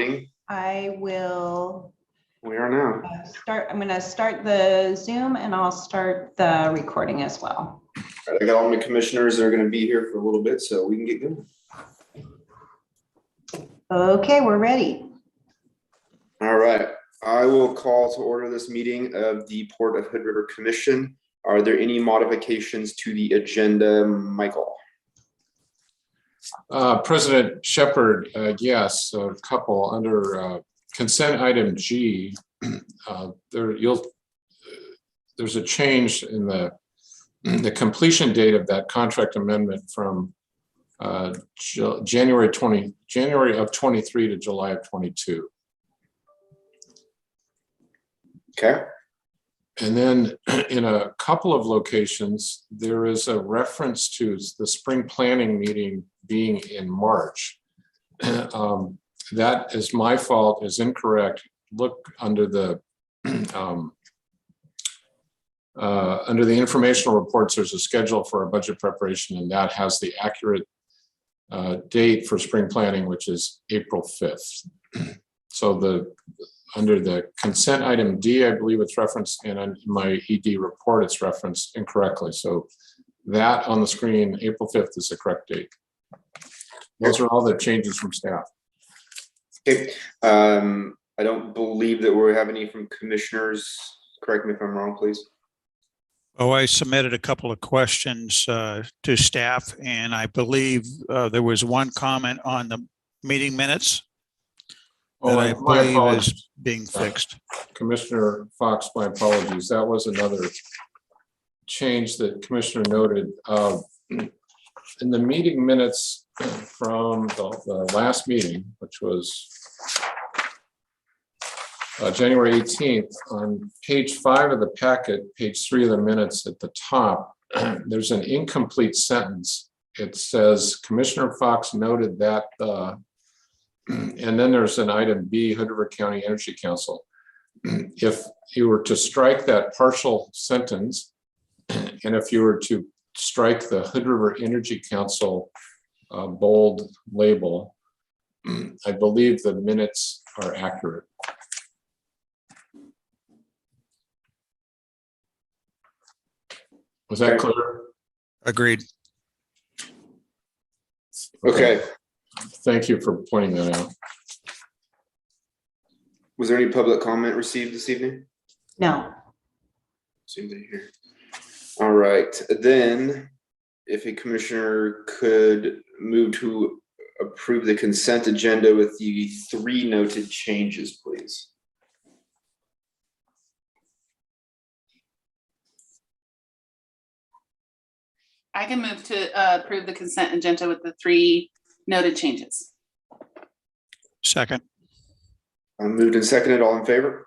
recording? I will We are now. I'm going to start the Zoom and I'll start the recording as well. All right, I got all my commissioners that are going to be here for a little bit, so we can get going. Okay, we're ready. All right. I will call to order this meeting of the Port of Hood River Commission. Are there any modifications to the agenda, Michael? President Shepherd, yes, a couple under consent item G. There's a change in the completion date of that contract amendment from January of 23 to July of 22. Okay. And then in a couple of locations, there is a reference to the spring planning meeting being in March. That is my fault, is incorrect. Look under the informational reports, there's a schedule for a budget preparation, and that has the accurate date for spring planning, which is April 5th. So under the consent item D, I believe it's referenced, and on my ED report, it's referenced incorrectly. So that on the screen, April 5th is the correct date. Those are all the changes from staff. Okay. I don't believe that we have any from commissioners. Correct me if I'm wrong, please. Oh, I submitted a couple of questions to staff, and I believe there was one comment on the meeting minutes that I believe is being fixed. Commissioner Fox, my apologies. That was another change that Commissioner noted. In the meeting minutes from the last meeting, which was January 18th, on page 5 of the packet, page 3 of the minutes at the top, there's an incomplete sentence. It says, Commissioner Fox noted that and then there's an item B, Hood River County Energy Council. If you were to strike that partial sentence, and if you were to strike the Hood River Energy Council bold label, I believe the minutes are accurate. Was that clear? Agreed. Okay. Thank you for pointing that out. Was there any public comment received this evening? No. Seems to hear. All right. Then if a commissioner could move to approve the consent agenda with the 3 noted changes, please. I can move to approve the consent agenda with the 3 noted changes. Second. Moved and seconded. All in favor?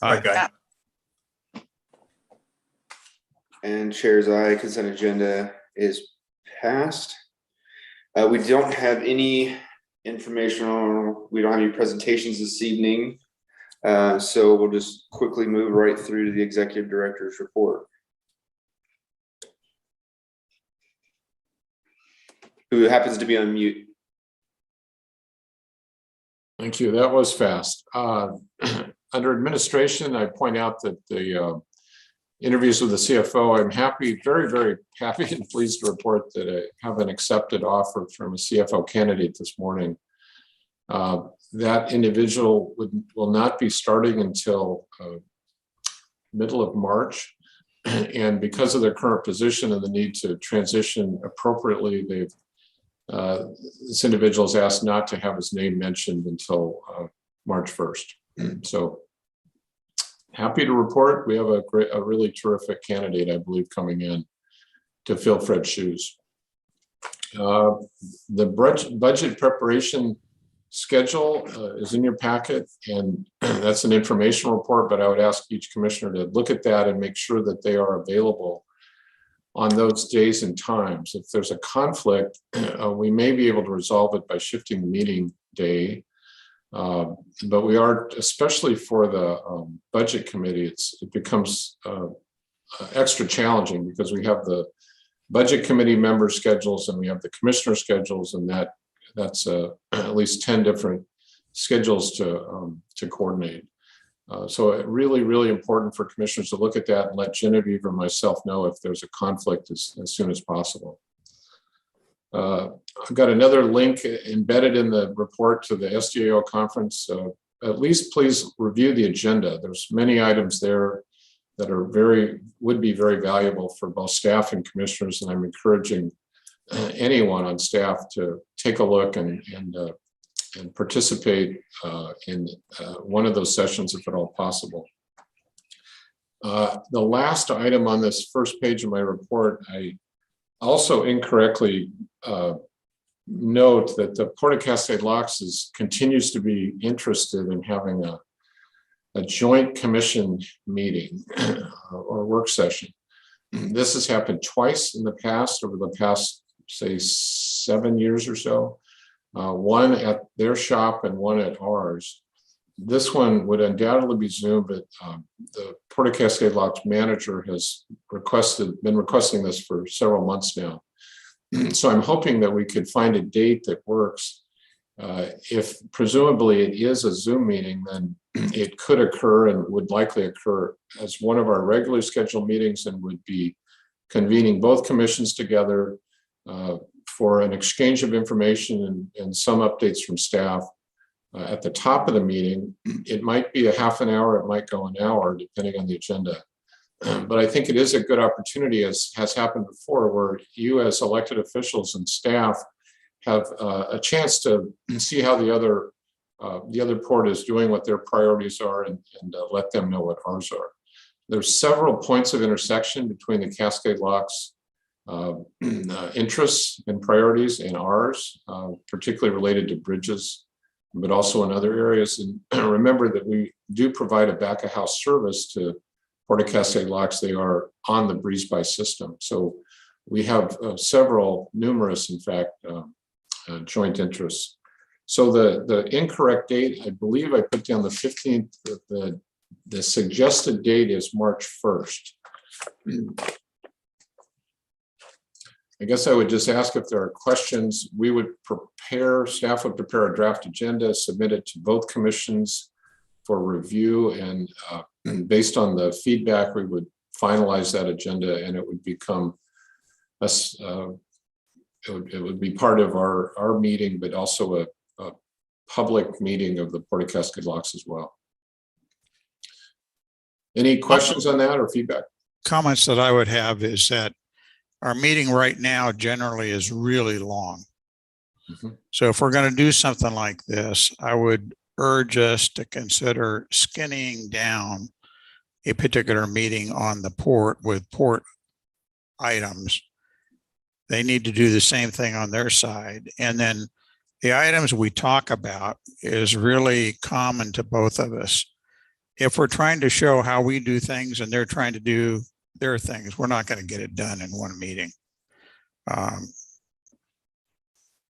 Okay. And chair's aye. Consent agenda is passed. We don't have any informational, we don't have any presentations this evening. So we'll just quickly move right through to the executive director's report. Who happens to be on mute. Thank you. That was fast. Under administration, I point out that the interviews with the CFO, I'm happy, very, very happy and pleased to report that I have an accepted offer from a CFO candidate this morning. That individual will not be starting until middle of March. And because of their current position and the need to transition appropriately, this individual is asked not to have his name mentioned until March 1st. So happy to report we have a really terrific candidate, I believe, coming in to fill Fred's shoes. The budget preparation schedule is in your packet, and that's an informational report, but I would ask each commissioner to look at that and make sure that they are available on those days and times. If there's a conflict, we may be able to resolve it by shifting the meeting day. But we are, especially for the budget committee, it becomes extra challenging because we have the budget committee member schedules and we have the commissioner schedules, and that's at least 10 different schedules to coordinate. So it really important for commissioners to look at that and let Genevieve or myself know if there's a conflict as soon as possible. I've got another link embedded in the report to the SDAO conference. At least please review the agenda. There's many items there that are would be very valuable for both staff and commissioners, and I'm encouraging anyone on staff to take a look and participate in one of those sessions if at all possible. The last item on this first page of my report, I also incorrectly note that the Port of Cascade Locks continues to be interested in having a joint commission meeting or work session. This has happened twice in the past, over the past, say, 7 years or so. One at their shop and one at ours. This one would undoubtedly be Zoom, but the Port of Cascade Locks manager has been requesting this for several months now. So I'm hoping that we could find a date that works. If presumably it is a Zoom meeting, then it could occur and would likely occur as one of our regularly scheduled meetings, and would be convening both commissions together for an exchange of information and some updates from staff. At the top of the meeting, it might be a half an hour, it might go an hour, depending on the agenda. But I think it is a good opportunity, as has happened before, where you as elected officials and staff have a chance to see how the other port is doing, what their priorities are, and let them know what ours are. There's several points of intersection between the Cascade Locks interests and priorities and ours, particularly related to bridges, but also in other areas. And remember that we do provide a back of house service to Port of Cascade Locks. They are on the Breeze by system. So we have numerous, in fact, joint interests. So the incorrect date, I believe I put down the 15th, the suggested date is March 1st. I guess I would just ask if there are questions. Staff would prepare a draft agenda, submit it to both commissions for review, and based on the feedback, we would finalize that agenda, and it would become it would be part of our meeting, but also a public meeting of the Port of Cascade Locks as well. Any questions on that or feedback? Comments that I would have is that our meeting right now generally is really long. Mm-hmm. So if we're going to do something like this, I would urge us to consider skinning down a particular meeting on the port with port items. They need to do the same thing on their side. And then the items we talk about is really common to both of us. If we're trying to show how we do things and they're trying to do their things, we're not going to get it done in one meeting.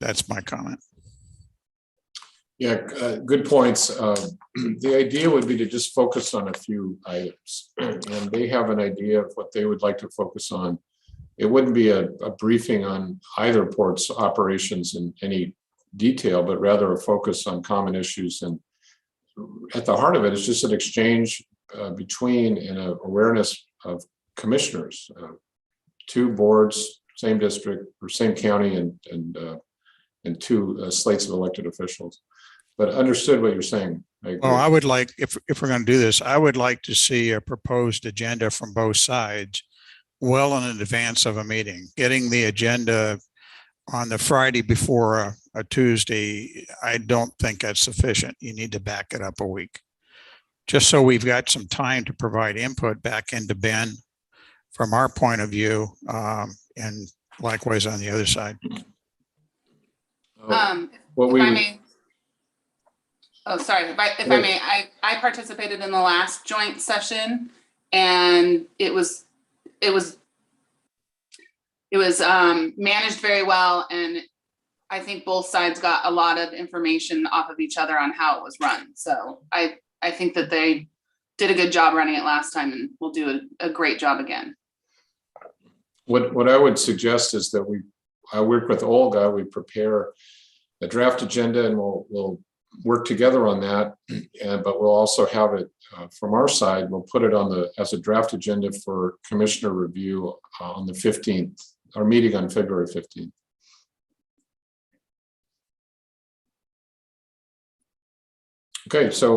That's my comment. Yeah, good points. The idea would be to just focus on a few items, and they have an idea of what they would like to focus on. It wouldn't be a briefing on either port's operations in any detail, but rather a focus on common issues. And at the heart of it is just an exchange between and an awareness of commissioners, two boards, same district or same county, and two slates of elected officials. But understood what you're saying. Well, I would like, if we're going to do this, I would like to see a proposed agenda from both sides well in advance of a meeting. Getting the agenda on the Friday before a Tuesday, I don't think that's sufficient. You need to back it up a week, just so we've got some time to provide input back into Ben from our point of view, and likewise on the other side. If I may. Oh, sorry. If I may, I participated in the last joint session, and it was managed very well, and I think both sides got a lot of information off of each other on how it was run. So I think that they did a good job running it last time, and will do a great job again. What I would suggest is that I work with Olga, we prepare a draft agenda, and we'll work together on that, but we'll also have it from our side. We'll put it on as a draft agenda for commissioner review on the 15th, our meeting on February 15th. Okay, so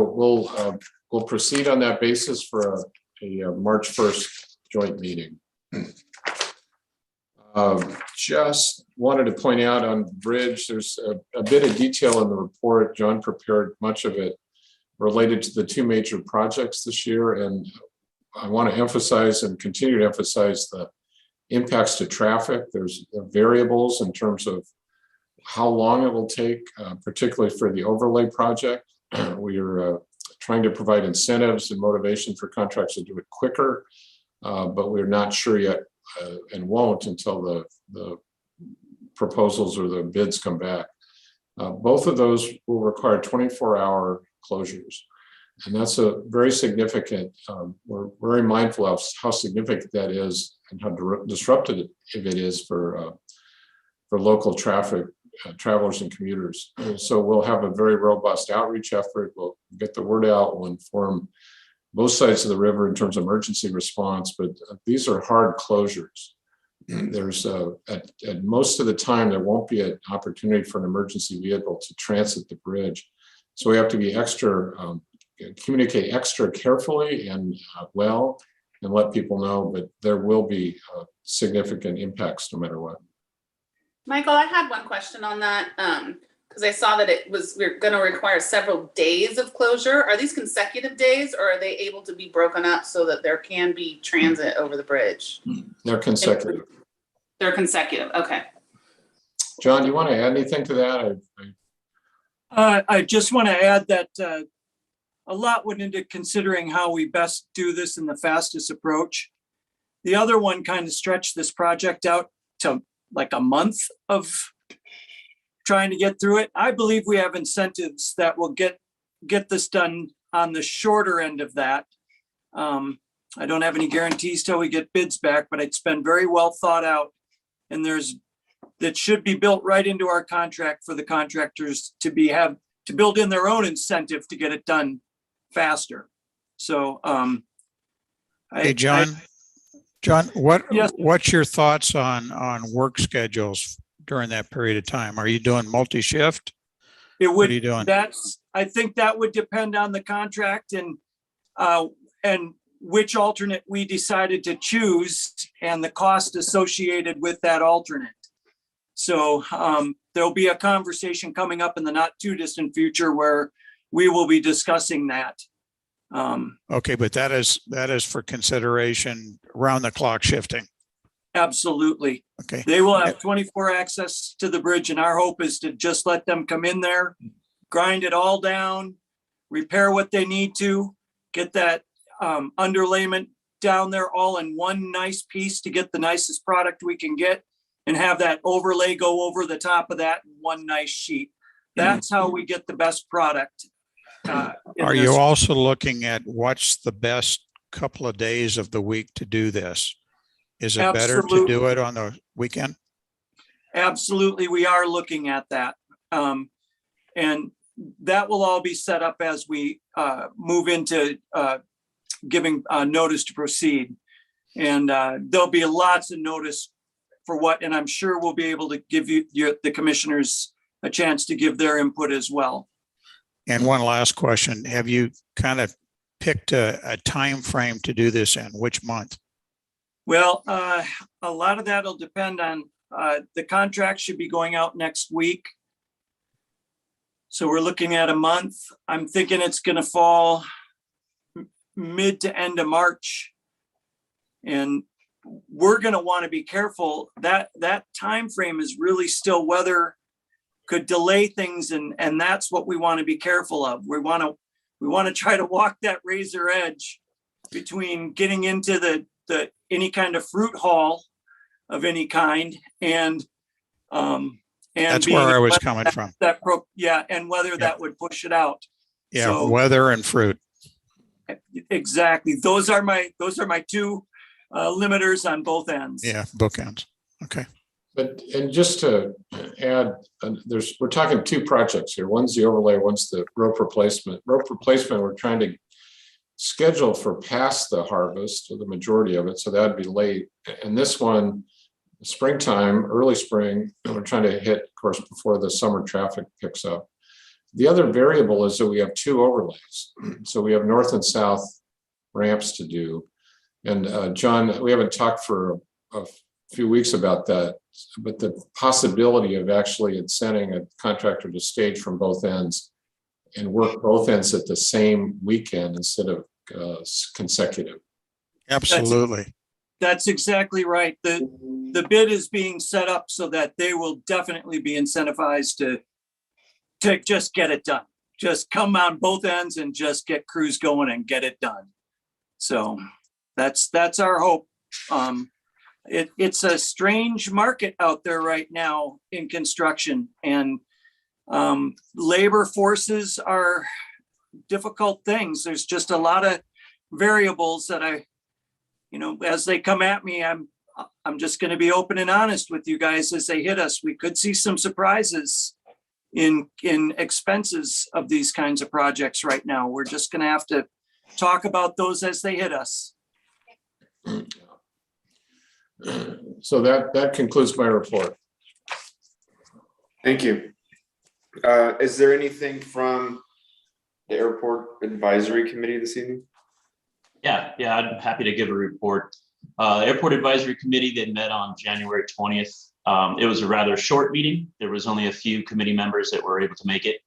we'll proceed on that basis for a March 1st joint meeting. Just wanted to point out on bridge, there's a bit of detail in the report. John prepared much of it related to the two major projects this year. And I want to emphasize and continue to emphasize the impacts to traffic. There's variables in terms of how long it will take, particularly for the overlay project. We are trying to provide incentives and motivation for contracts to do it quicker, but we're not sure yet and won't until the proposals or the bids come back. Both of those will require 24-hour closures. And that's a very significant, we're very mindful of how significant that is and how disruptive it is for local traffic, travelers and commuters. And so we'll have a very robust outreach effort. We'll get the word out. We'll inform both sides of the river in terms of emergency response, but these are hard closures. There's at most of the time, there won't be an opportunity for an emergency vehicle to transit the bridge. So we have to be communicate extra carefully and well, and let people know, but there will be significant impacts no matter what. Michael, I had one question on that, because I saw that we're going to require several days of closure. Are these consecutive days, or are they able to be broken up so that there can be transit over the bridge? They're consecutive. They're consecutive. Okay. John, you want to add anything to that? I just want to add that a lot went into considering how we best do this in the fastest approach. The other one kind of stretched this project out to like a month of trying to get through it. I believe we have incentives that will get this done on the shorter end of that. I don't have any guarantees till we get bids back, but it's been very well thought out. And that should be built right into our contract for the contractors to build in their own incentive to get it done faster. So, Hey, John, Yes. what's your thoughts on work schedules during that period of time? Are you doing multi-shift? What are you doing? I think that would depend on the contract and which alternate we decided to choose and the cost associated with that alternate. So there'll be a conversation coming up in the not too distant future where we will be discussing that. Okay, but that is for consideration round the clock shifting. Absolutely. Okay. They will have 24 access to the bridge, and our hope is to just let them come in there, grind it all down, repair what they need to, get that underlayment down there all in one nice piece to get the nicest product we can get, and have that overlay go over the top of that in one nice sheet. That's how we get the best product. Are you also looking at what's the best couple of days of the week to do this? Is it better to do it on the weekend? Absolutely, we are looking at that. And that will all be set up as we move into giving notice to proceed. And there'll be lots of notice for what, and I'm sure we'll be able to give the commissioners a chance to give their input as well. And one last question, have you kind of picked a time frame to do this in? Which month? Well, a lot of that will depend on the contract should be going out next week. So we're looking at a month. I'm thinking it's going to fall mid to end of March. And we're going to want to be careful that time frame is really still weather could delay things, and that's what we want to be careful of. We want to try to walk that razor edge between getting into the any kind of fruit haul of any kind and that's where I was coming from. And whether that would push it out. Yeah, so, weather and fruit. Exactly. Those are my two limiters on both ends. Yeah, bookends. Okay. And just to add, we're talking two projects here. One's the overlay, one's the rope replacement. Rope replacement, we're trying to schedule for past the harvest, or the majority of it, so that'd be late. And this one, springtime, early spring, we're trying to hit, of course, before the summer traffic picks up. The other variable is that we have two overlays. So we have north and south ramps to do. And John, we haven't talked for a few weeks about that, but the possibility of actually incenting a contractor to stage from both ends and work both ends at the same weekend instead of consecutive. Absolutely. That's exactly right. The bid is being set up so that they will definitely be incentivized to just get it done. Just come on both ends and just get crews going and get it done. So that's our hope. It's a strange market out there right now in construction, and labor forces are difficult things. There's just a lot of variables that as they come at me, I'm just going to be open and honest with you guys as they hit us. We could see some surprises in expenses of these kinds of projects right now. We're just going to have to talk about those as they hit us. So that concludes my report. Thank you. Is there anything from the Airport Advisory Committee this evening? Yeah, I'm happy to give a report. Airport Advisory Committee, they met on January 20th. It was a rather short meeting. There was only a few committee members that were able to make it,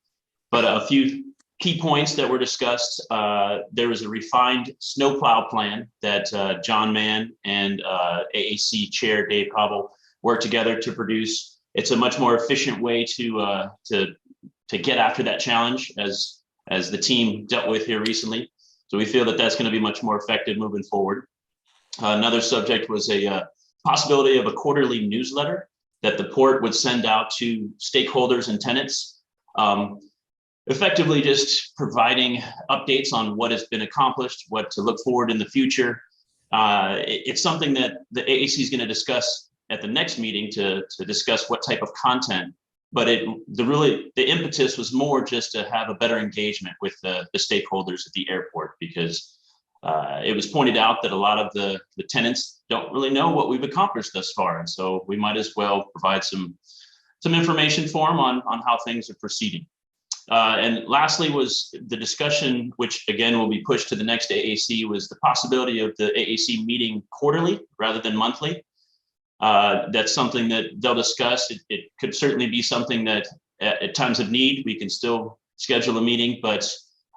but a few key points that were discussed. There was a refined snowplow plan that John Mann and AAC Chair Dave Cobble worked together to produce. It's a much more efficient way to get after that challenge as the team dealt with here recently. So we feel that that's going to be much more effective moving forward. Another subject was a possibility of a quarterly newsletter that the port would send out to stakeholders and tenants, effectively just providing updates on what has been accomplished, what to look forward in the future. It's something that the AAC is going to discuss at the next meeting to discuss what type of content. But the impetus was more just to have a better engagement with the stakeholders at the airport, because it was pointed out that a lot of the tenants don't really know what we've accomplished thus far. And so we might as well provide some information for them on how things are proceeding. And lastly was the discussion, which again will be pushed to the next AAC, was the possibility of the AAC meeting quarterly rather than monthly. That's something that they'll discuss. It could certainly be something that at times of need, we can still schedule a meeting, but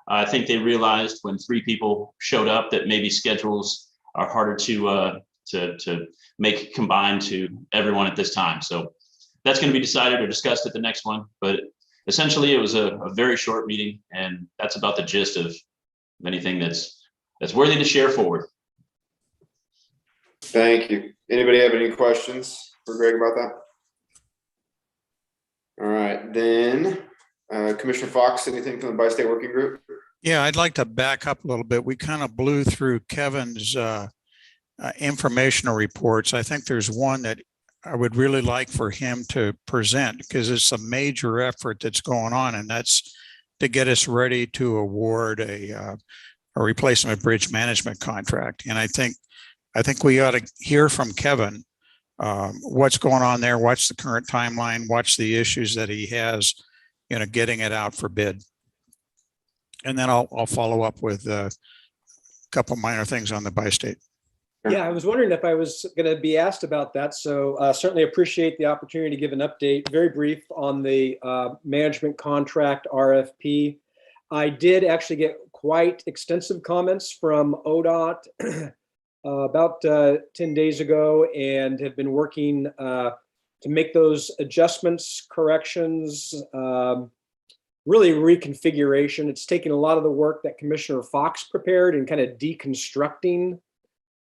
I think they realized when 3 people showed up that maybe schedules are harder to make combined to everyone at this time. So that's going to be decided or discussed at the next one. But essentially, it was a very short meeting, and that's about the gist of anything that's worthy to share forward. Thank you. Anybody have any questions for Greg about that? All right, then Commissioner Fox, anything from the Bi-State Working Group? Yeah, I'd like to back up a little bit. We kind of blew through Kevin's informational reports. I think there's one that I would really like for him to present, because it's a major effort that's going on, and that's to get us ready to award a replacement bridge management contract. And I think we ought to hear from Kevin what's going on there, what's the current timeline, what's the issues that he has, getting it out for bid. And then I'll follow up with a couple minor things on the Bi-State. Yeah, I was wondering if I was going to be asked about that. So certainly appreciate the opportunity to give an update, very brief, on the Management Contract RFP. I did actually get quite extensive comments from ODOT about 10 days ago, and have been working to make those adjustments, corrections, really reconfiguration. It's taking a lot of the work that Commissioner Fox prepared and kind of deconstructing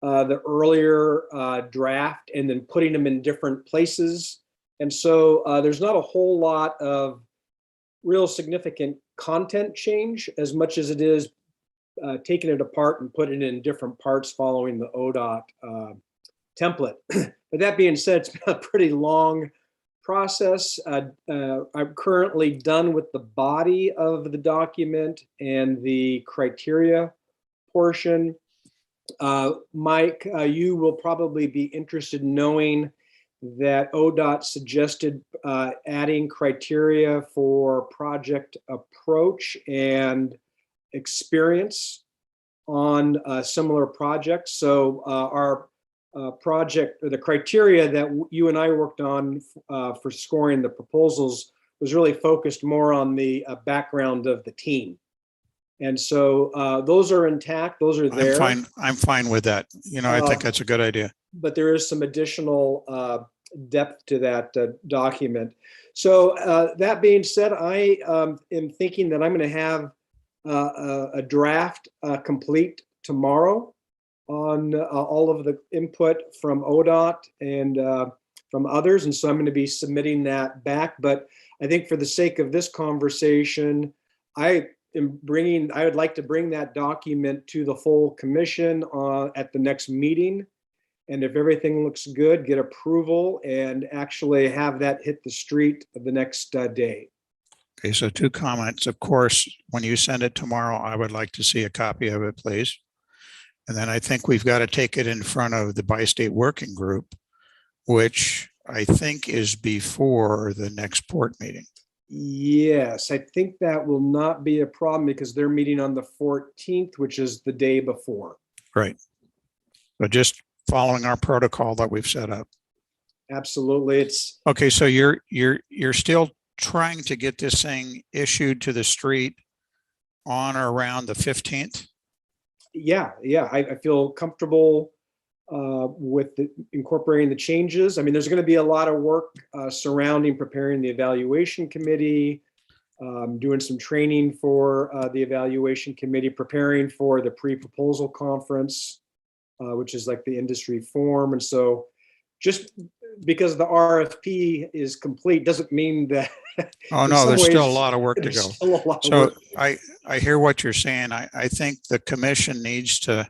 the earlier draft and then putting them in different places. And so there's not a whole lot of real significant content change as much as it is taking it apart and putting it in different parts following the ODOT template. But that being said, it's been a pretty long process. I'm currently done with the body of the document and the criteria portion. Mike, you will probably be interested in knowing that ODOT suggested adding criteria for project approach and experience on similar projects. So our project, or the criteria that you and I worked on for scoring the proposals was really focused more on the background of the team. And so those are intact, those are there. I'm fine with that. You know, I think that's a good idea. But there is some additional depth to that document. So that being said, I am thinking that I'm going to have a draft complete tomorrow on all of the input from ODOT and from others. And so I'm going to be submitting that back. But I think for the sake of this conversation, I would like to bring that document to the full commission at the next meeting. And if everything looks good, get approval and actually have that hit the street the next day. Okay, so 2 comments. Of course, when you send it tomorrow, I would like to see a copy of it, please. And then I think we've got to take it in front of the bi-state working group, which I think is before the next port meeting. Yes, I think that will not be a problem because they're meeting on the 14th, which is the day before. Right. So just following our protocol that we've set up. Absolutely. It's okay. So you're still trying to get this thing issued to the street on or around the 15th? Yeah. I feel comfortable with incorporating the changes. I mean, there's going to be a lot of work surrounding preparing the evaluation committee, doing some training for the evaluation committee, preparing for the pre-proposal conference, which is like the industry forum. And so just because the RFP is complete doesn't mean that. Oh, no, there's still a lot of work to go. So I hear what you're saying. I think the commission needs to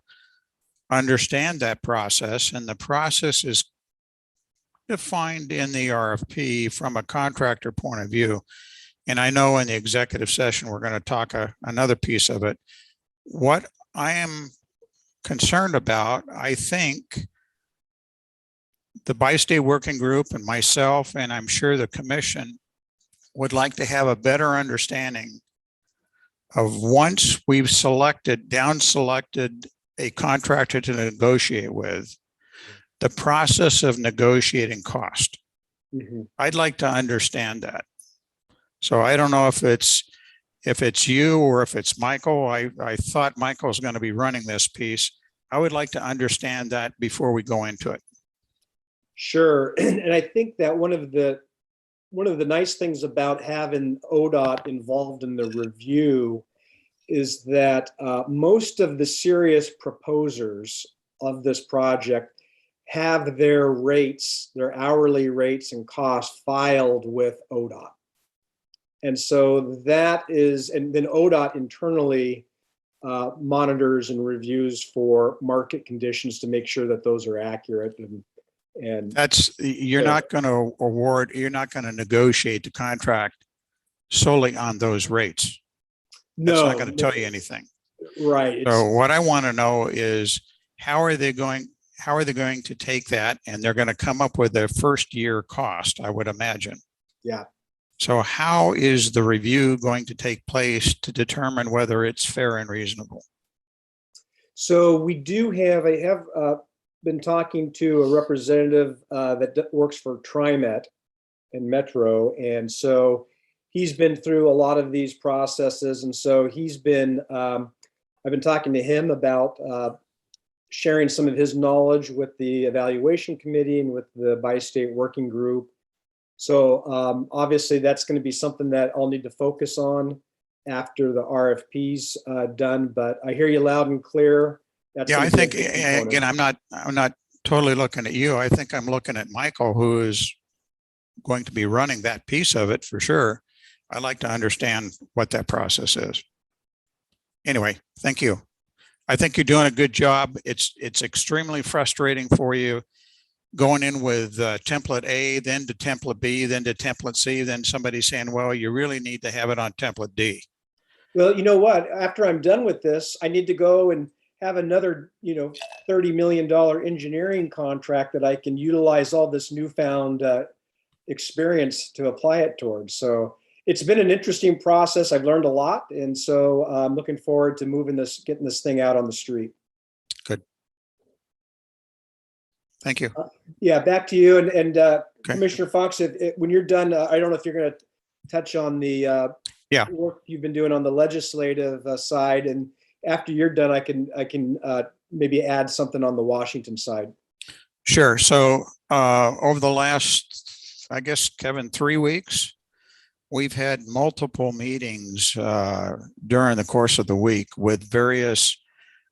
understand that process, and the process is defined in the RFP from a contractor point of view. And I know in the executive session, we're going to talk another piece of it. What I am concerned about, I think the bi-state working group and myself, and I'm sure the commission would like to have a better understanding of, once we've down selected a contractor to negotiate with, the process of negotiating cost. Mm-hmm. I'd like to understand that. So I don't know if it's you or if it's Michael. I thought Michael's going to be running this piece. I would like to understand that before we go into it. Sure. And I think that one of the nice things about having ODOT involved in the review is that most of the serious proposers of this project have their rates, their hourly rates and costs filed with ODOT. And so that is, and then ODOT internally monitors and reviews for market conditions to make sure that those are accurate. And that's, you're not going to negotiate the contract solely on those rates. That's not going to tell you anything. Right. So what I want to know is, how are they going to take that, and they're going to come up with their first year cost, I would imagine. Yeah. So how is the review going to take place to determine whether it's fair and reasonable? So we do have, I have been talking to a representative that works for TriMet and Metro. And so he's been through a lot of these processes. And so he's been, I've been talking to him about sharing some of his knowledge with the evaluation committee and with the bi-state working group. So obviously that's going to be something that I'll need to focus on after the RFP's done, but I hear you loud and clear. That's I think, again, I'm not totally looking at you. I think I'm looking at Michael, who is going to be running that piece of it for sure. I'd like to understand what that process is. Anyway, thank you. I think you're doing a good job. It's extremely frustrating for you. going in with template A, then to template B, then to template C, then somebody saying, well, you really need to have it on template D. Well, you know what? After I'm done with this, I need to go and have another, $30 million engineering contract that I can utilize all this newfound experience to apply it towards. So it's been an interesting process. I've learned a lot. And so I'm looking forward to getting this thing out on the street. Good. Thank you. Yeah, back to you. And Commissioner Fox, when you're done, I don't know if you're going to touch on the work you've been doing on the legislative side. And after you're done, I can maybe add something on the Washington side. Sure. So over the last, I guess, Kevin, 3 weeks, we've had multiple meetings during the course of the week with various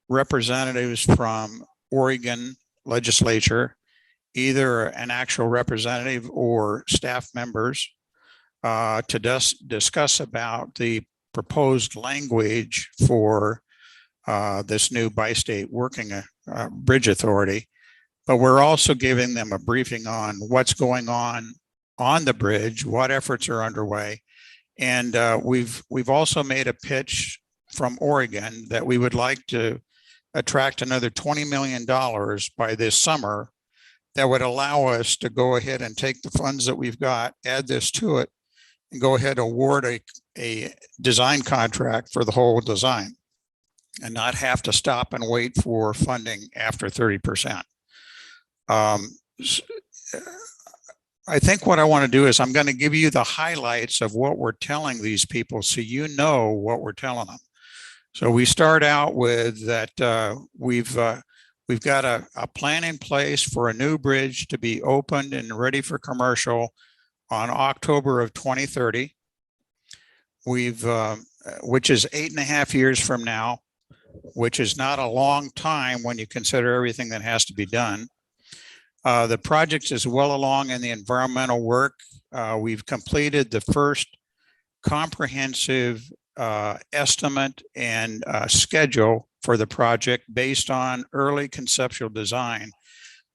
representatives from Oregon legislature, either an actual representative or staff members, to discuss about the proposed language for this new bi-state working bridge authority. But we're also giving them a briefing on what's going on the bridge, what efforts are underway. And we've also made a pitch from Oregon that we would like to attract another $20 million by this summer that would allow us to go ahead and take the funds that we've got, add this to it, and go ahead and award a design contract for the whole design and not have to stop and wait for funding after 30%. I think what I want to do is I'm going to give you the highlights of what we're telling these people so you know what we're telling them. So we start out with that we've got a plan in place for a new bridge to be opened and ready for commercial on October of 2030. Which is 8.5 years from now, which is not a long time when you consider everything that has to be done. The project is well along in the environmental work. We've completed the first comprehensive estimate and schedule for the project based on early conceptual design,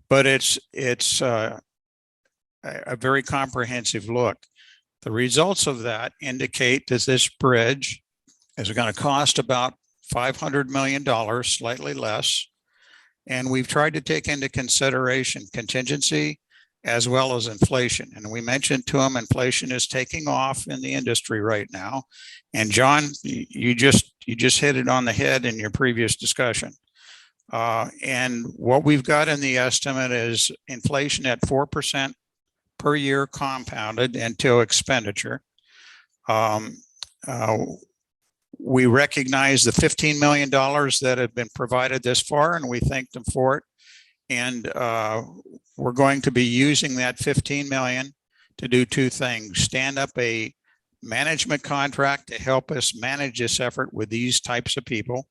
but it's a very comprehensive look. The results of that indicate that this bridge is going to cost about $500 million, slightly less. And we've tried to take into consideration contingency as well as inflation. And we mentioned to them, inflation is taking off in the industry right now. And John, you just hit it on the head in your previous discussion. And what we've got in the estimate is inflation at 4% per year compounded until expenditure. We recognize the $15 million that have been provided this far, and we thank them for it. And we're going to be using that $15 million to do two things: stand up a management contract to help us manage this effort with these types of people.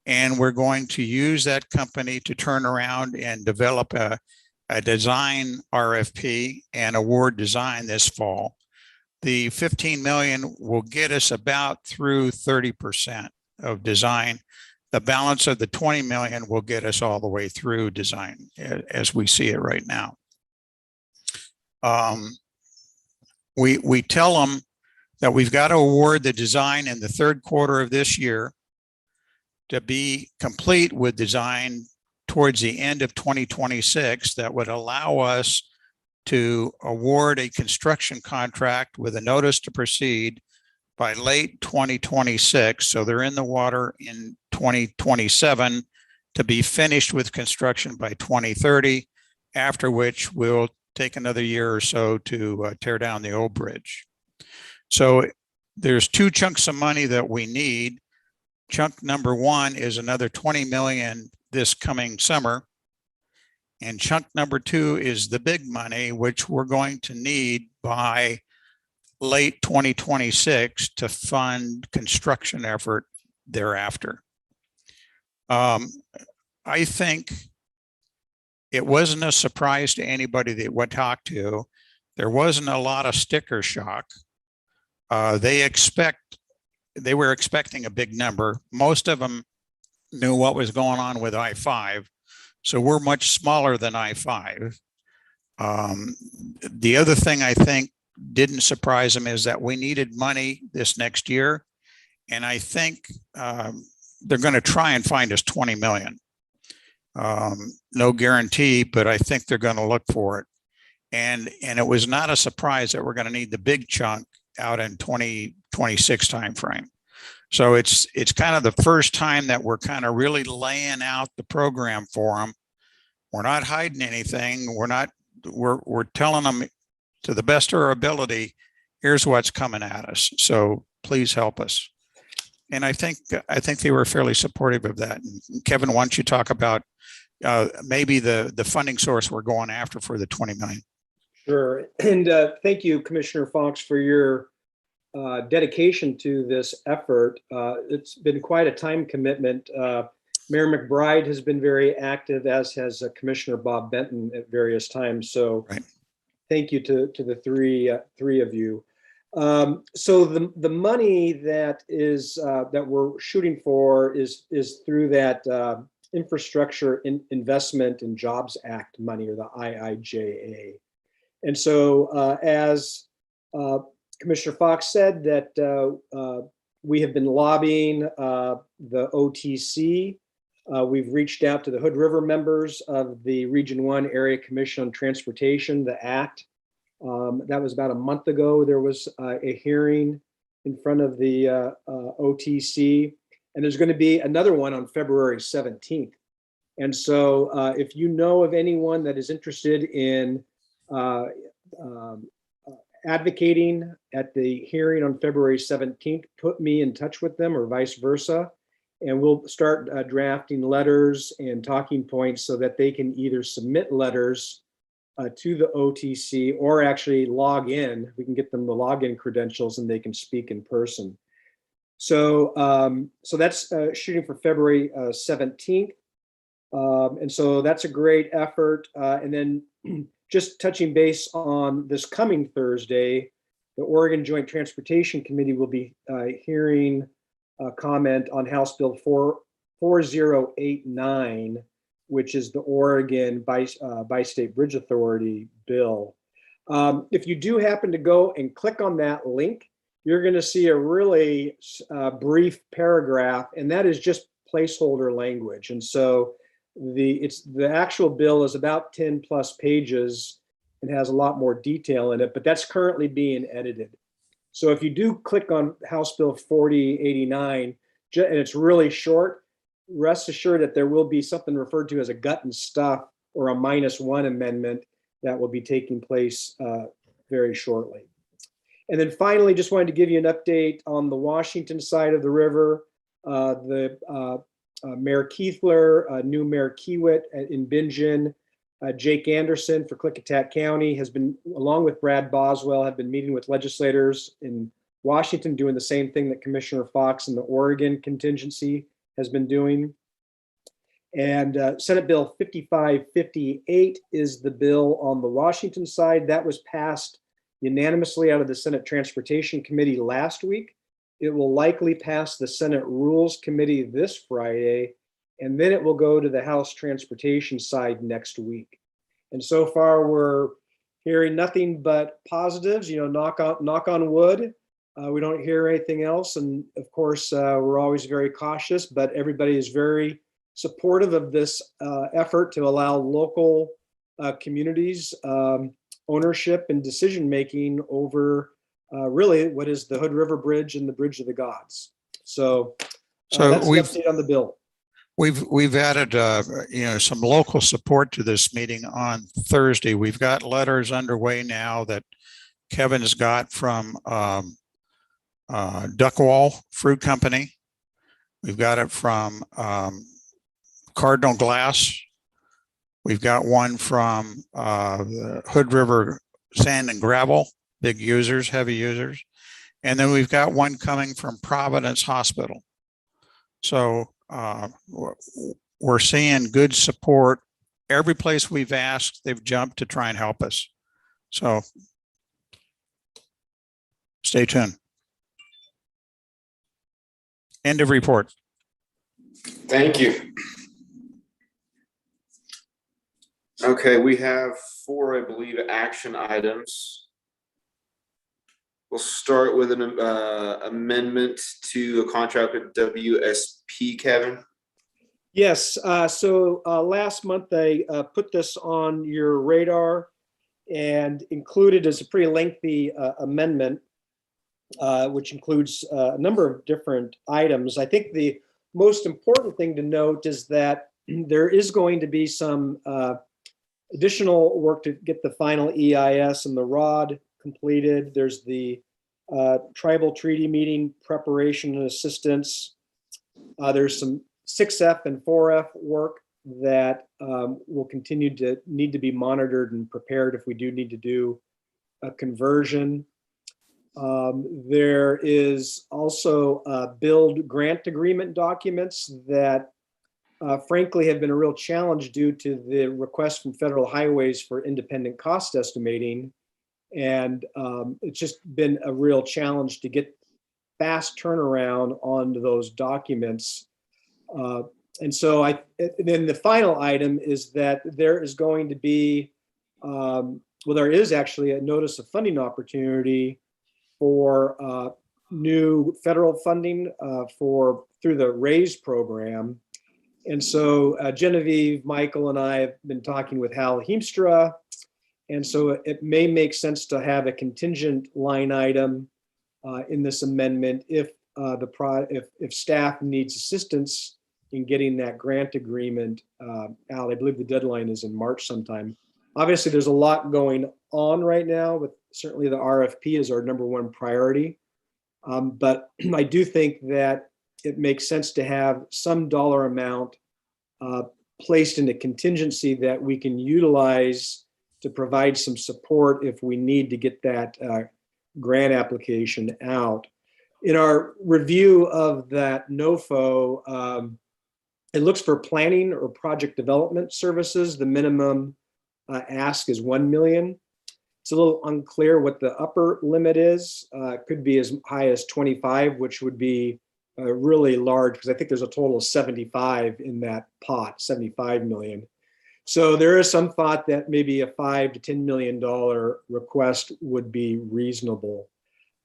And we're going to use that company to turn around and develop a design RFP and award design this fall. The 15 million will get us about through 30% of design. The balance of the 20 million will get us all the way through design as we see it right now. We tell them that we've got to award the design in the third quarter of this year to be complete with design towards the end of 2026. That would allow us to award a construction contract with a notice to proceed by late 2026. So they're in the water in 2027 to be finished with construction by 2030, after which we'll take another year or so to tear down the old bridge. So there's two chunks of money that we need. Chunk number one is another 20 million this coming summer. And chunk number two is the big money, which we're going to need by late 2026 to fund construction effort thereafter. I think it wasn't a surprise to anybody that we talked to. There wasn't a lot of sticker shock. They were expecting a big number. Most of them knew what was going on with I-5. So we're much smaller than I-5. The other thing I think didn't surprise them is that we needed money this next year. And I think they're going to try and find us 20 million. No guarantee, but I think they're going to look for it. And it was not a surprise that we're going to need the big chunk out in 2026 timeframe. So it's kind of the first time that we're kind of really laying out the program for them. We're not hiding anything. We're telling them to the best of our ability, here's what's coming at us. So please help us. And I think they were fairly supportive of that. And Kevin, why don't you talk about maybe the funding source we're going after for the 20 million? Sure. And thank you, Commissioner Fox, for your dedication to this effort. It's been quite a time commitment. Mayor McBride has been very active, as has Commissioner Bob Benton at various times. So right. Thank you to the three of you. So the money that we're shooting for is through that Infrastructure Investment and Jobs Act money, or the IIJA. And so as Commissioner Fox said, that we have been lobbying the OTC. We've reached out to the Hood River members of the Region 1 Area Commission on Transportation, the ACT. That was about a month ago. There was a hearing in front of the OTC, and there's going to be another one on February 17th. And so if you know of anyone that is interested in advocating at the hearing on February 17th, put me in touch with them, or vice versa. And we'll start drafting letters and talking points so that they can either submit letters to the OTC or actually log in. We can get them the login credentials and they can speak in person. So so that's shooting for February 17th. And so that's a great effort. And then just touching base on this coming Thursday, the Oregon Joint Transportation Committee will be hearing a comment on House Bill 4089, which is the Oregon Bi-State Bridge Authority bill. If you do happen to go and click on that link, you're going to see a really brief paragraph, and that is just placeholder language. And so the actual bill is about 10 plus pages and has a lot more detail in it, but that's currently being edited. So if you do click on House Bill 4089, and it's really short, rest assured that there will be something referred to as a gut and stuff, or a -1 amendment that will be taking place very shortly. And then finally, just wanted to give you an update on the Washington side of the river. Mayor Keithler, new Mayor Kiewit in Bingen, Jake Anderson for Klickitat County has been, along with Brad Boswell, have been meeting with legislators in Washington, doing the same thing that Commissioner Fox in the Oregon contingency has been doing. And Senate Bill 5558 is the bill on the Washington side. That was passed unanimously out of the Senate Transportation Committee last week. It will likely pass the Senate Rules Committee this Friday, and then it will go to the House Transportation side next week. And so far, we're hearing nothing but positives. You know, knock on wood. We don't hear anything else, and of course, we're always very cautious. But everybody is very supportive of this effort to allow local communities ownership and decision making over really what is the Hood River Bridge and the Bridge of the Gods. So that's the update on the bill. We've added some local support to this meeting on Thursday. We've got letters underway now that Kevin's got from Duckwall Fruit Company. We've got it from Cardinal Glass. We've got one from the Hood River Sand and Gravel, big users, heavy users. And then we've got one coming from Providence Hospital. So we're seeing good support. Every place we've asked, they've jumped to try and help us. So stay tuned. End of report. Thank you. Okay, we have 4, I believe, action items. We'll start with an amendment to a contract with WSP, Kevin. Yes, so last month I put this on your radar and included as a pretty lengthy amendment, which includes a number of different items. I think the most important thing to note is that there is going to be some additional work to get the final EIS and the ROD completed. There's the tribal treaty meeting preparation and assistance. There's some 6F and 4F work that will continue to need to be monitored and prepared if we do need to do a conversion. There is also build grant agreement documents that frankly have been a real challenge due to the request from Federal Highways for independent cost estimating. And it's just been a real challenge to get fast turnaround on those documents. And so then the final item is that there is going to be, well, there is actually a notice of funding opportunity for new federal funding through the RAISE program. And so Genevieve, Michael, and I have been talking with Hal Heemstra. And so it may make sense to have a contingent line item in this amendment if staff needs assistance in getting that grant agreement out. I believe the deadline is in March sometime. Obviously, there's a lot going on right now, but certainly the RFP is our #1 priority. But I do think that it makes sense to have some dollar amount placed in a contingency that we can utilize to provide some support if we need to get that grant application out. In our review of that NOFO, it looks for planning or project development services. The minimum ask is 1 million. It's a little unclear what the upper limit is. It could be as high as 25, which would be really large because I think there's a total of 75 in that pot, 75 million. So there is some thought that maybe a $5 to $10 million request would be reasonable.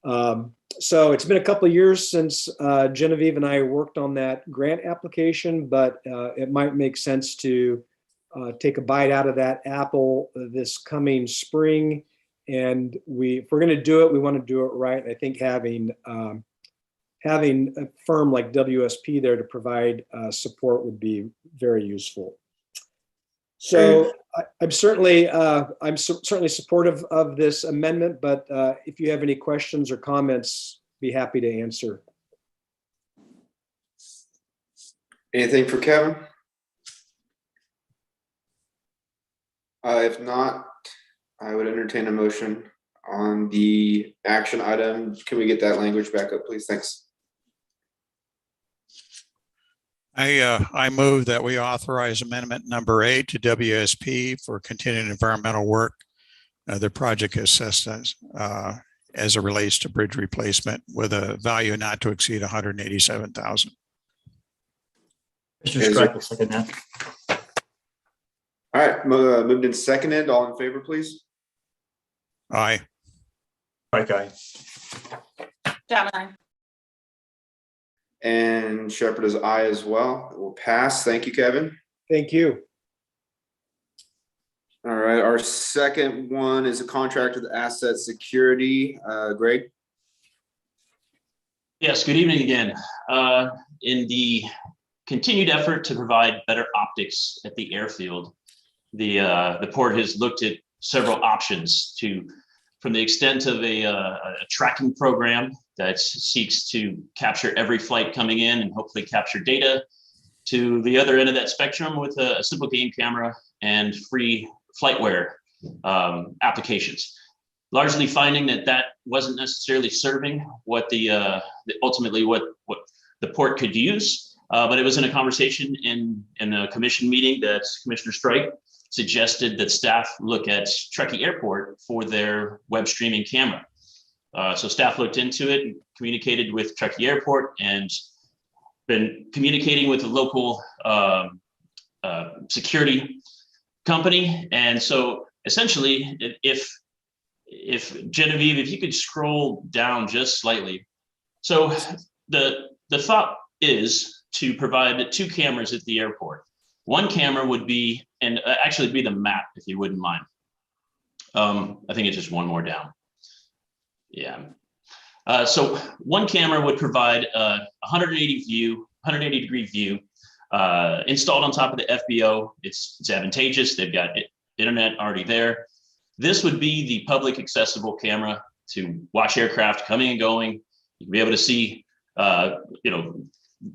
So it's been a couple of years since Genevieve and I worked on that grant application, but it might make sense to take a bite out of that apple this coming spring. And if we're going to do it, we want to do it right. I think having a firm like WSP there to provide support would be very useful. So I'm certainly supportive of this amendment, but if you have any questions or comments, be happy to answer. Anything for Kevin? If not, I would entertain a motion on the action item. Can we get that language back up, please? Thanks. I move that we authorize amendment number 8 to WSP for continuing environmental work, the project assistance as it relates to bridge replacement with a value not to exceed $187,000. Mr. Strike will second that. All right, moved and seconded. All in favor, please. Aye. Strike aye. Gemini. And Shepherd is aye as well. It will pass. Thank you, Kevin. Thank you. All right, our second one is a contract with asset security. Greg? Yes, good evening again. In the continued effort to provide better optics at the airfield, the port has looked at several options from the extent of a tracking program that seeks to capture every flight coming in and hopefully capture data, to the other end of that spectrum with a simple game camera and free flightware applications. Largely finding that wasn't necessarily serving what ultimately what the port could use, but it was in a conversation in a commission meeting that Commissioner Strike suggested that staff look at Truckee Airport for their web streaming camera. So staff looked into it and communicated with Truckee Airport and been communicating with the local security company. And so essentially, if Genevieve, if you could scroll down just slightly. So the thought is to provide 2 cameras at the airport. One camera would be, and actually be the map, if you wouldn't mind. I think it's just one more down. Yeah. So one camera would provide a 180 degree view installed on top of the FBO. It's advantageous. They've got internet already there. This would be the public accessible camera to watch aircraft coming and going. You'll be able to see,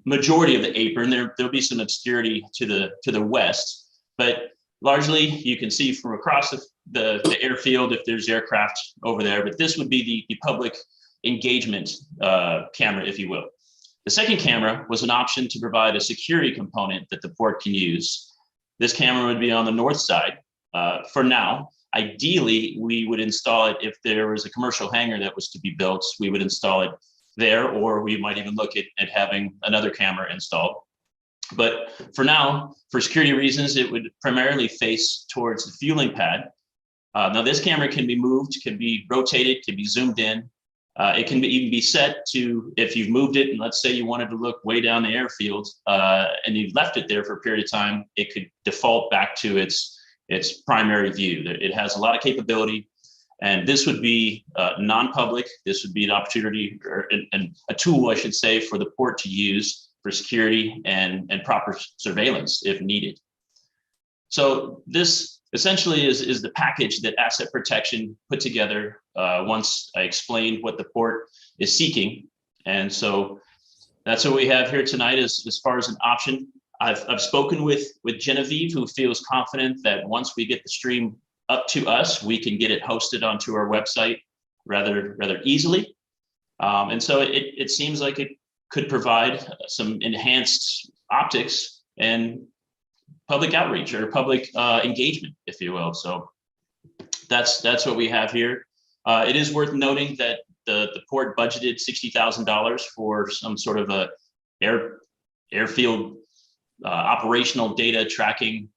majority of the apron. There'll be some obscurity to the west, but largely you can see from across the airfield if there's aircraft over there. But this would be the public engagement camera, if you will. The second camera was an option to provide a security component that the port can use. This camera would be on the north side for now. Ideally, we would install it if there was a commercial hangar that was to be built. We would install it there, or we might even look at having another camera installed. But for now, for security reasons, it would primarily face towards the fueling pad. Now, this camera can be moved, can be rotated, can be zoomed in. It can even be set to, if you've moved it, and let's say you wanted to look way down the airfield and you've left it there for a period of time, it could default back to its primary view. It has a lot of capability, and this would be non-public. This would be an opportunity and a tool, I should say, for the port to use for security and proper surveillance if needed. So this essentially is the package that Asset Protection put together once I explained what the port is seeking. And so that's what we have here tonight as far as an option. I've spoken with Genevieve, who feels confident that once we get the stream up to us, we can get it hosted onto our website rather easily. And so it seems like it could provide some enhanced optics and public outreach or public engagement, if you will. So that's what we have here. It is worth noting that the port budgeted $60,000 for some sort of a airfield operational data tracking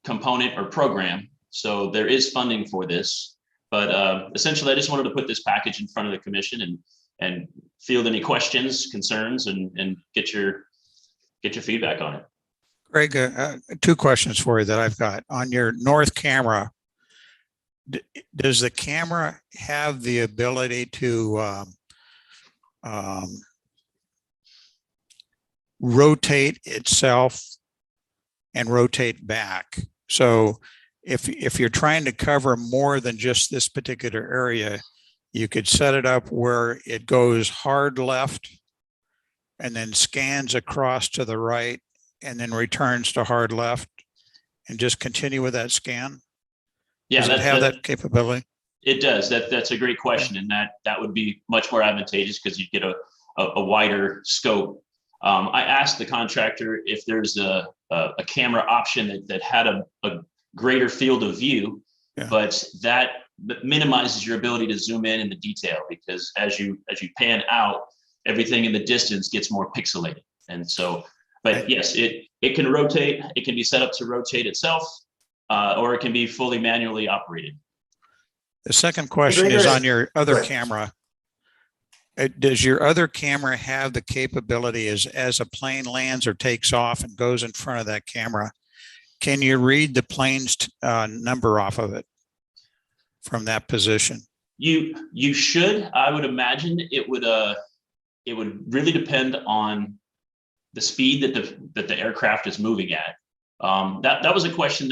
component or program. So there is funding for this, but essentially I just wanted to put this package in front of the commission and field any questions, concerns, and get your feedback on it. Greg, 2 questions for you that I've got. On your north camera, does the camera have the ability to rotate itself and rotate back? So if you're trying to cover more than just this particular area, you could set it up where it goes hard left and then scans across to the right and then returns to hard left and just continue with that scan? Yeah, does it have that capability? It does. That's a great question, and that would be much more advantageous because you get a wider scope. I asked the contractor if there's a camera option that had a greater field of view, but that minimizes your ability to zoom in the detail, because as you pan out, everything in the distance gets more pixelated. And so, but yes, it can rotate. It can be set up to rotate itself, or it can be fully manually operated. The second question is on your other camera. Does your other camera have the capability as a plane lands or takes off and goes in front of that camera? Can you read the plane's number off of it from that position? You should. I would imagine it would really depend on the speed that the aircraft is moving at. That was a question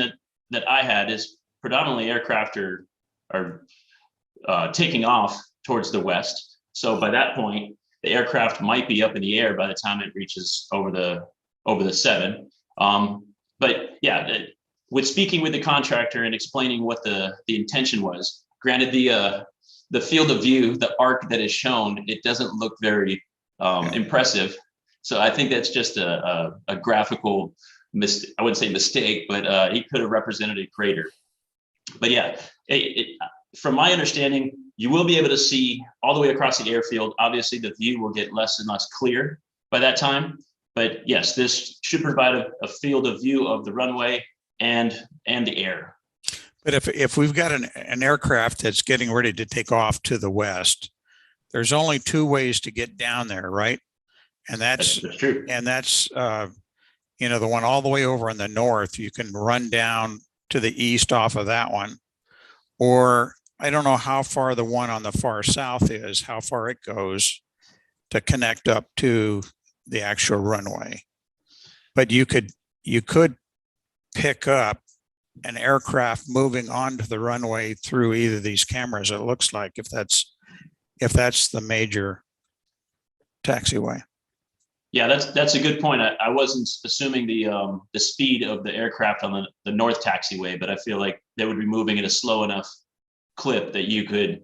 that I had. Is predominantly aircraft are taking off towards the west. So by that point, the aircraft might be up in the air by the time it reaches over the 7. But yeah, with speaking with the contractor and explaining what the intention was, granted the field of view, the arc that is shown, it doesn't look very impressive. So I think that's just a graphical mistake. I wouldn't say mistake, but he could have represented it greater. But yeah, from my understanding, you will be able to see all the way across the airfield. Obviously, the view will get less and less clear by that time. But yes, this should provide a field of view of the runway and the air. But if we've got an aircraft that's getting ready to take off to the west, there's only two ways to get down there, right? And that's true. And that's, you know, the one all the way over in the north, you can run down to the east off of that one. Or I don't know how far the one on the far south is, how far it goes to connect up to the actual runway. But you could pick up an aircraft moving onto the runway through either of these cameras, it looks like, if that's the major taxiway. Yeah, that's a good point. I wasn't assuming the speed of the aircraft on the north taxiway, but I feel like they would be moving at a slow enough clip that you could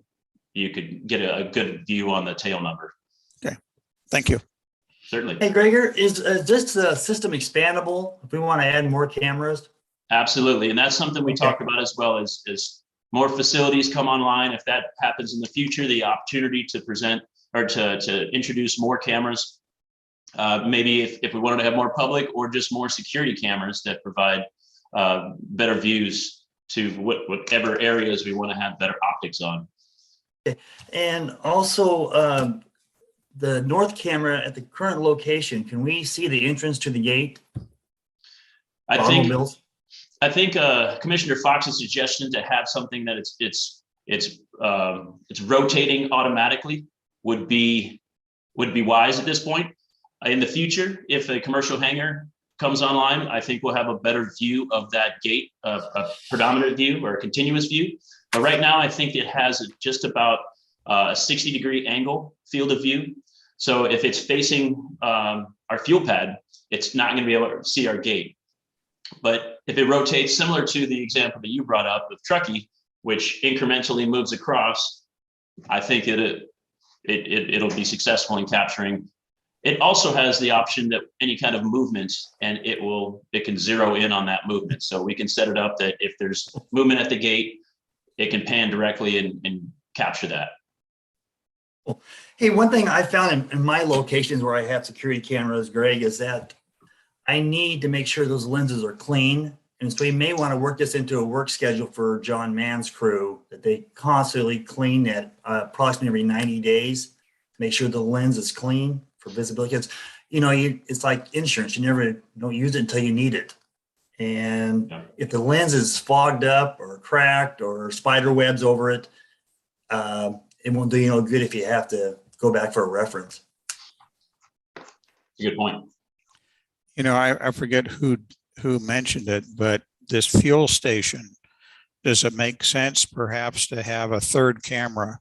get a good view on the tail number. Okay, thank you. Certainly. Hey, Gregor, is this system expandable if we want to add more cameras? Absolutely, and that's something we talked about as well as more facilities come online. If that happens in the future, the opportunity to present or to introduce more cameras. Maybe if we wanted to have more public or just more security cameras that provide better views to whatever areas we want to have better optics on. And also the north camera at the current location, can we see the entrance to the gate? I think Commissioner Fox's suggestion to have something that it's rotating automatically would be wise at this point. In the future, if a commercial hangar comes online, I think we'll have a better view of that gate, a predominant view or a continuous view. But right now, I think it has just about a 60-degree angle field of view. So if it's facing our fuel pad, it's not going to be able to see our gate. But if it rotates, similar to the example that you brought up with Truckee, which incrementally moves across, I think it'll be successful in capturing. It also has the option that any kind of movement, and it can zero in on that movement. So we can set it up that if there's movement at the gate, it can pan directly and capture that. Hey, one thing I found in my locations where I have security cameras, Greg, is that I need to make sure those lenses are clean. And so we may want to work this into a work schedule for John Mann's crew, that they constantly clean it approximately every 90 days to make sure the lens is clean for visibility. Because, you know, it's like insurance. You don't use it until you need it. And if the lens is fogged up or cracked or spider webs over it, it won't do you no good if you have to go back for a reference. Good point. You know, I forget who mentioned it, but this fuel station, does it make sense perhaps to have a third camera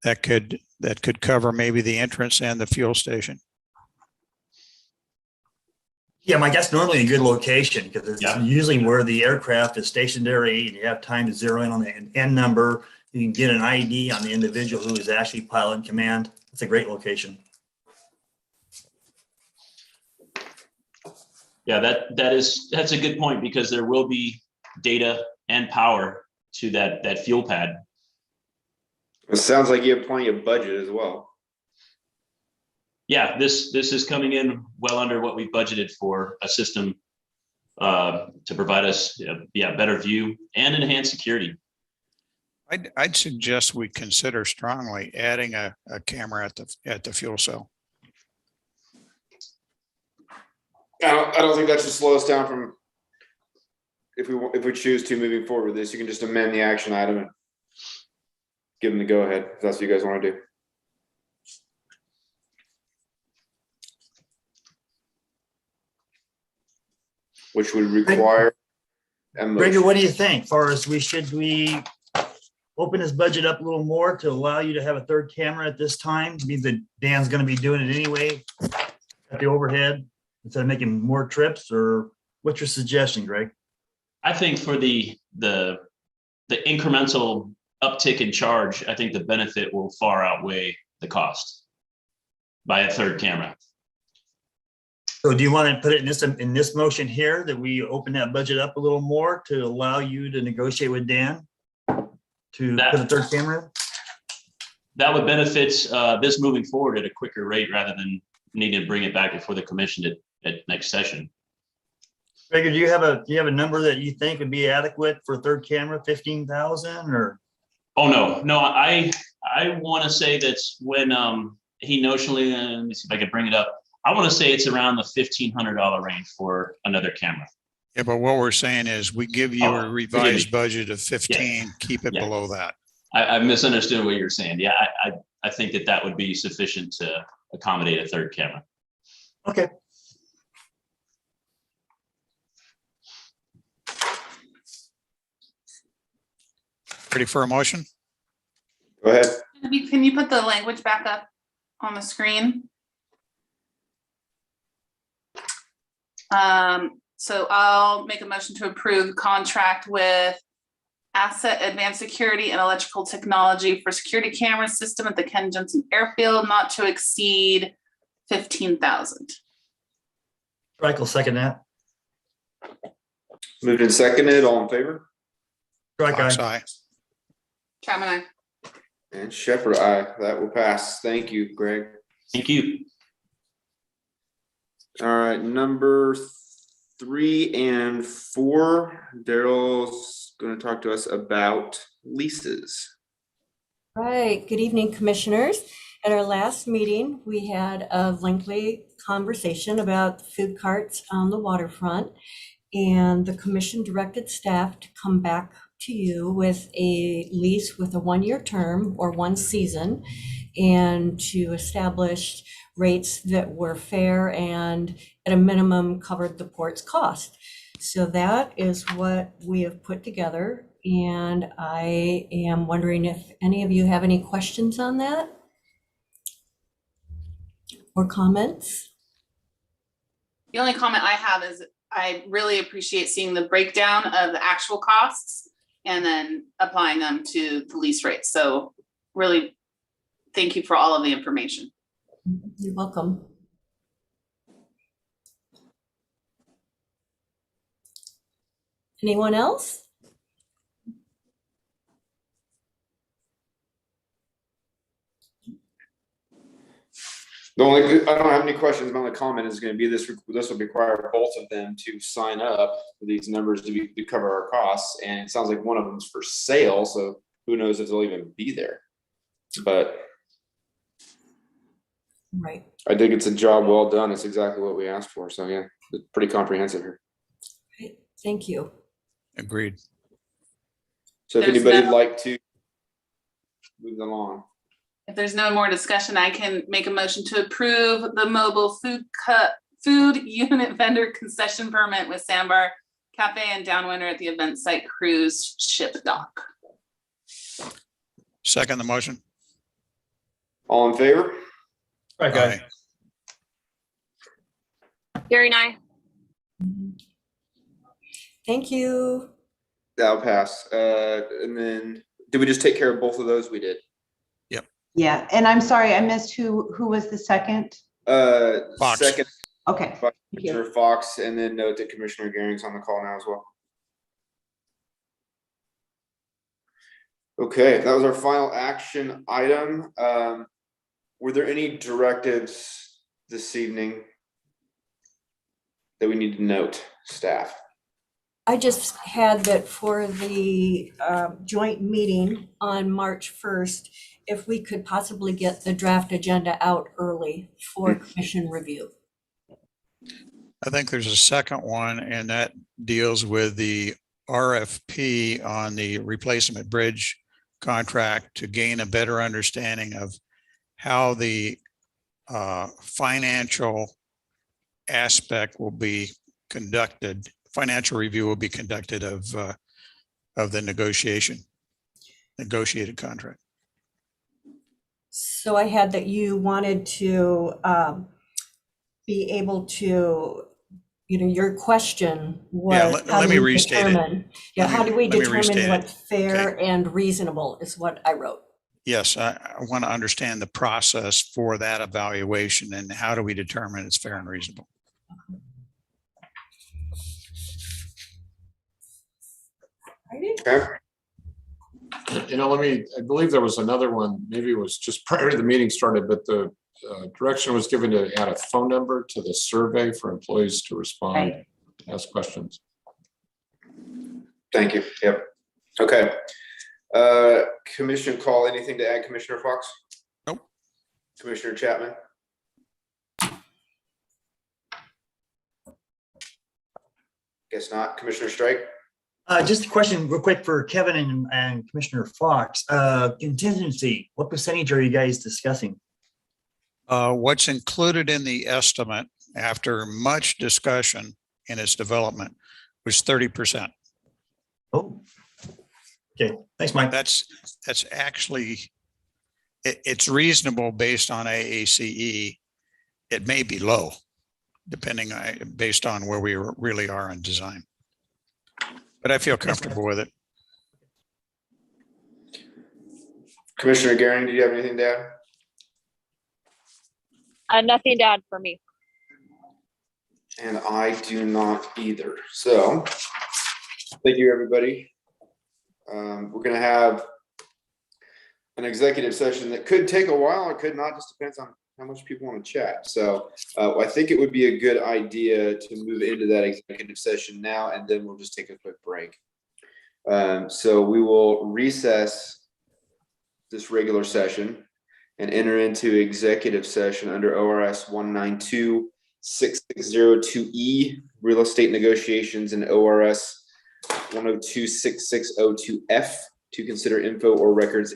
that could cover maybe the entrance and the fuel station? Yeah, I guess normally a good location because it's usually where the aircraft is stationary and you have time to zero in on the N number. You can get an ID on the individual who is actually pilot in command. It's a great location. Yeah, that's a good point because there will be data and power to that fuel pad. It sounds like you have plenty of budget as well. Yeah, this is coming in well under what we budgeted for a system to provide us better view and enhanced security. I'd suggest we consider strongly adding a camera at the fuel cell. I don't think that should slow us down from if we choose to moving forward with this. You can just amend the action item and give them the go ahead if that's what you guys want to do. Which would require a motion. Gregor, what do you think? Should we open this budget up a little more to allow you to have a third camera at this time? It means that Dan's going to be doing it anyway at the overhead instead of making more trips, or what's your suggestion, Greg? I think for the incremental uptick in charge, I think the benefit will far outweigh the cost by a third camera. So do you want to put it in this motion here that we open that budget up a little more to allow you to negotiate with Dan to put a third camera? That would benefit this moving forward at a quicker rate rather than needing to bring it back before the commission at next session. Greg, do you have a number that you think would be adequate for third camera, 15,000 or? Oh, no, I want to say that's when he notionally, let me see if I can bring it up. I want to say it's around the $1,500 range for another camera. Yeah, but what we're saying is we give you a Oh, revised forgive me. budget of 15, keep it Yeah. below that. I misunderstood what you're saying. Yeah, I think that would be sufficient to accommodate a third camera. Okay. Ready for a motion? Go ahead. Can you put the language back up on the screen? So I'll make a motion to approve contract with Asset Advanced Security and Electrical Technology for security camera system at the Ken Johnson Airfield, not to exceed 15,000. Strike will second that. Moved and seconded, all in favor? Strike Fox, aye. aye. Chapman, aye. And Shepherd, aye. That will pass. Thank you, Greg. Thank you. All right, number 3 and 4, Daryl's going to talk to us about leases. Right. Good evening, commissioners. At our last meeting, we had a lengthy conversation about food carts on the waterfront, and the commission directed staff to come back to you with a lease with a 1-year term or 1 season, and to establish rates that were fair and at a minimum covered the port's cost. So that is what we have put together, and I am wondering if any of you have any questions on that or comments. The only comment I have is I really appreciate seeing the breakdown of the actual costs and then applying them to the lease rates. So really, thank you for all of the information. You're welcome. Anyone else? The only, I don't have any questions. My only comment is going to be this will require both of them to sign up for these numbers to cover our costs. And it sounds like one of them's for sale, so who knows if they'll even be there. But Right. I think it's a job well done. It's exactly what we asked for. So yeah, it's pretty comprehensive here. Right. Thank you. Agreed. So if There's anybody'd no- like to move along. If there's no more discussion, I can make a motion to approve the mobile food unit vendor concession permit with Sandbar Cafe and Downwinder at the event site cruise ship dock. Second the motion. All in favor? Strike aye. Aye. Gary and I. Thank you. That'll pass. And then did we just take care of both of those? We did. Yeah, and I'm sorry, I missed who was the second? Fox. Second, Okay, thank you. Commissioner Fox, and then note that Commissioner Gehring's on the call now as well. Okay, that was our final action item. Were there any directives this evening that we need to note, staff? I just had that for the joint meeting on March 1st, if we could possibly get the draft agenda out early for commission review. I think there's a second one, and that deals with the RFP on the replacement bridge contract to gain a better understanding of how the financial aspect will be conducted. Financial review will be conducted of the negotiated contract. So I had that you wanted to be able to, your question was. let how do me we restate it. determine- Yeah, how do we Let me restate determine it. what's fair and reasonable is what I wrote. Yes, I want to understand the process for that evaluation and how do we determine it's fair and reasonable? Okay. I believe there was another one, maybe it was just prior to the meeting started, but the direction was given to add a phone number to the survey for employees to respond. Right. ask questions. Thank you. Yep. Okay. Commission call, anything to add, Commissioner Fox? Nope. Commissioner Chapman? Guess not. Commissioner Strike? Just a question real quick for Kevin and Commissioner Fox. Contingency, what percentage are you guys discussing? What's included in the estimate after much discussion in its development was 30%. Oh, okay. Thanks, Mike. That's actually, it's reasonable based on AACE. It may be low, depending based on where we really are in design. But I feel comfortable with it. Commissioner Garing, do you have anything to add? Nothing to add for me. And I do not either. So thank you, everybody. We're going to have an executive session that could take a while. It could not, just depends on how much people want to chat. So I think it would be a good idea to move into that executive session now, and then we'll just take a quick break. So we will recess this regular session and enter into executive session under ORS 192-6602E, real estate negotiations, and ORS 102-6602F to consider info or records